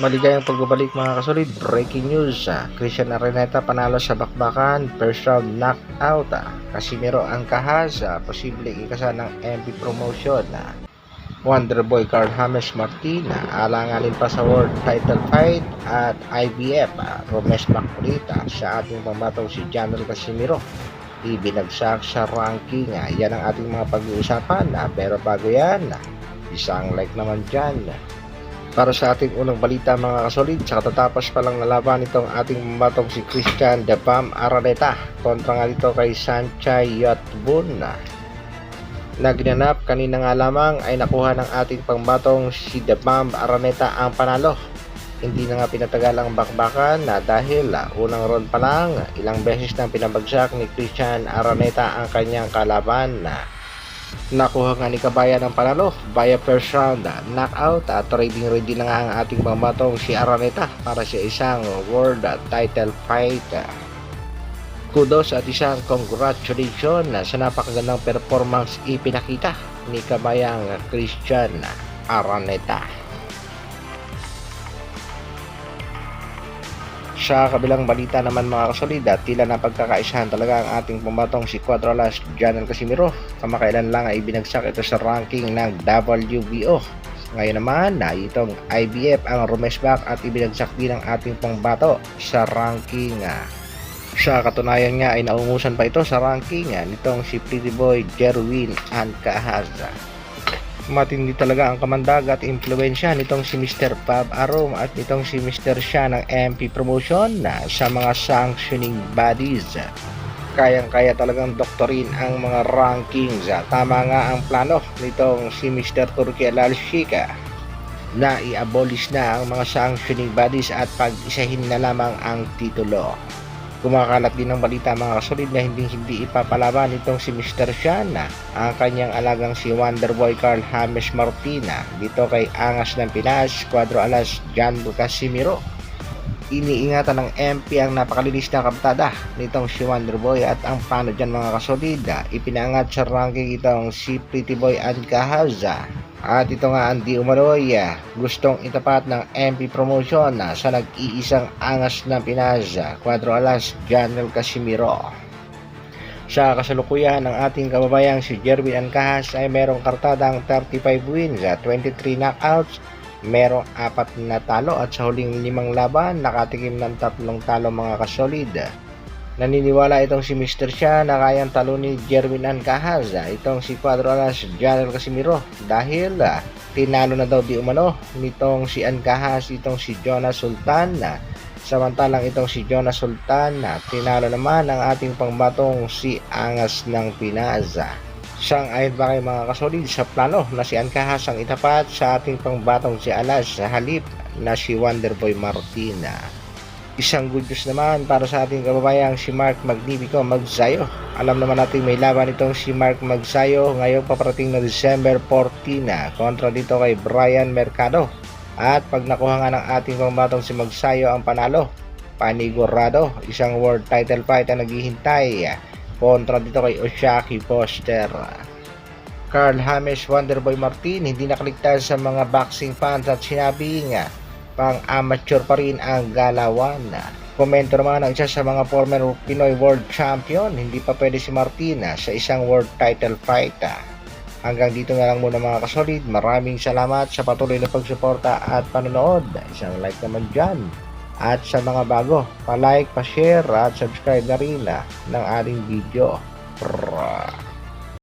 Maligayang pagbabalik mga kasolid. Breaking news, Christian Araneta panalo sa bakbakan, first round knockout. Casimiro Angcahas, posibleng ikasa ng MP promotion. Wonderboy Carl James Martin, alanganin pa sa world title fight. At IBF, Romes Maculita sa ating pambatong si Janel Casimiro, ibinagsak sa ranking. Yan ang ating mga pag-uusapan, pero bago yan, isang like naman dyan para sa ating unang balita mga kasolid. Sa katatapos pa lang nalaban itong ating mamatong si Christian The Bomb Araneta kontra nga dito kay Sanchay Yatbun na ginanap kanina nga lamang ay nakuha ng ating pangbatong si The Bomb Araneta ang panalo. Hindi na nga pinatagal ang bakbakan dahil unang round pa lang ilang beses nang pinabagsak ni Christian Araneta ang kanyang kalaban. Nakuha nga ni Kabayan ang panalo via first round knockout at ready na nga ang ating pambatong si Araneta para sa isang world title fight. Kudos at isang congratulations sa napakagandang performance ipinakita ni Kabayang Christian Araneta. Sa kabilang balita naman mga kasolid, tila na pagkakaisahan talaga ang ating pambatong si Cuatro Alas Janel Casimiro. Kamakailan lang ay binagsak ito sa ranking ng WBO. Ngayon naman, itong IBF ang rumesback at ibinagsak din ang ating pangbato sa ranking. Sa katunayan nga ay naungusan pa ito sa ranking nitong si Pretty Boy Jerwin Angcahas. Matindi talaga ang kamandag at impluensya nitong si Mr. Pab Arom at nitong si Mr. Sha ng MP Promotion sa mga sanctioning bodies. Kayang-kaya talagang doktorin ang mga rankings. Tama nga ang plano nitong si Mr. Turki Alalshika na i-abolish na ang mga sanctioning bodies at pag-isahin na lamang ang titulo. Kumakalat din ng balita mga kasolid na hindi ipapalaban itong si Mr. Shana ang kanyang alagang si Wonderboy Carl James Martina dito kay Angas ng Pinas, Cuatro Alas Janel Casimiro. Iniingatan ng MP ang napakalinis na kabatada nitong si Wonderboy at ang plano dyan mga kasolid, ipinangat sa ranking itong si Pretty Boy Angcahas. At ito nga ang di umano'y gustong itapat ng MP Promotion sa nag-iisang Angas ng Pinas, Cuatro Alas Janel Casimiro. Sa kasalukuyan ng ating kababayang si Jerwin Angcahas ay merong kartadang 35 wins, 23 knockouts, merong 4 na talo at sa huling 5 laban nakatikim ng 3 talo mga kasolid. Naniniwala itong si Mr. Sha na kayang talo ni Jerwin Angcahas itong si Cuatro Alas Janel Casimiro dahil tinalo na daw di umano nitong si Angcahas itong si Jonas Sultan. Samantalang itong si Jonas Sultan tinalo naman ang ating pangbatong si Angas ng Pinas. Sang-ayon ba kayo mga kasolid sa plano na si Angcahas ang itapat sa ating pangbatong si Alas sa halip na si Wonderboy Martina? Isang good news naman para sa ating kababayang si Mark Magnifico Magsayo. Alam naman natin may laban itong si Mark Magsayo ngayong paparating na December 14 kontra dito kay Brian Mercado. At pag nakuha nga ng ating pambatong si Magsayo ang panalo, panigurado, isang world title fight ang naghihintay kontra dito kay Oshaki Foster. Carl James Wonderboy Martin hindi nakaligtas sa mga boxing fans at sinabing pang-amateur pa rin ang galawan. Komento naman ng isa sa mga former Pinoy World Champion, hindi pa pwede si Martina sa isang world title fight. Hanggang dito na lang muna mga kasolid. Maraming salamat sa patuloy na pagsuporta at panonood. Isang like naman dyan. At sa mga bago, pa-like, pa-share at subscribe na rin ng ating video.